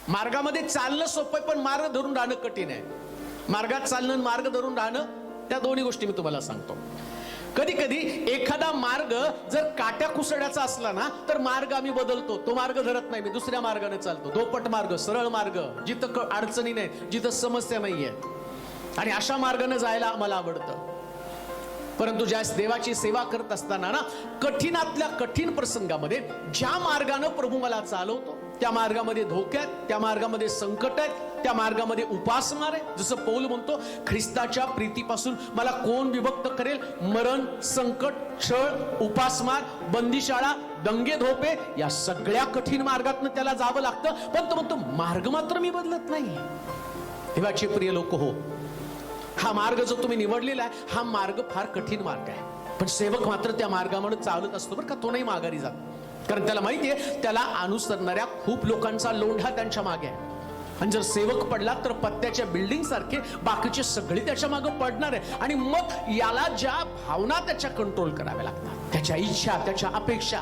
मार्गामध्ये चालणं सोपं आहे, पण मार्ग धरून राहणं कठीण आहे. मार्गात चालणं आणि मार्ग धरून राहणं, त्या दोन्ही गोष्टी मी तुम्हाला सांगतो. कधी कधी एखादा मार्ग जर काट्या कुसड्याचा असला ना, तर मार्ग आम्ही बदलतो. तो मार्ग धरत नाही, मी दुसऱ्या मार्गाने चालतो. धोपट मार्ग, सरळ मार्ग, जिथं अडचणी नाही, जिथं समस्या नाहीये, आणि अशा मार्गाने जायला आम्हाला आवडतं. परंतु ज्या देवाची सेवा करत असताना ना, कठीणातल्या कठीण प्रसंगामध्ये ज्या मार्गाने प्रभू मला चालवतो, त्या मार्गामध्ये धोके आहेत, त्या मार्गामध्ये संकट आहेत, त्या मार्गामध्ये उपासमार आहे. जसं पौल म्हणतो, ख्रिस्ताच्या प्रीतीपासून मला कोण विभक्त करेल? मरण, संकट, छळ, उपासमार, बंदीशाळा, दंगे, धोपे, या सगळ्या कठीण मार्गातून त्याला जावं लागतं. पण तो म्हणतो, मार्ग मात्र मी बदलत नाही. देवाचे प्रिय लोक हो, हा मार्ग जो तुम्ही निवडलेला आहे, हा मार्ग फार कठीण मार्ग आहे, पण सेवक मात्र त्या मार्गामध्ये चालत असतो बरं का. तो नाही माघारी जात, कारण त्याला माहितीये त्याला अनुसरणाऱ्या खूप लोकांचा लोंढा त्यांच्या मागे आहे. आणि जर सेवक पडला तर पत्त्याच्या बिल्डिंग सारखे बाकीचे सगळे त्याच्या मागे पडणार आहे. आणि मग याला ज्या भावना त्याच्या कंट्रोल कराव्या लागतात, त्याच्या इच्छा, त्याच्या अपेक्षा,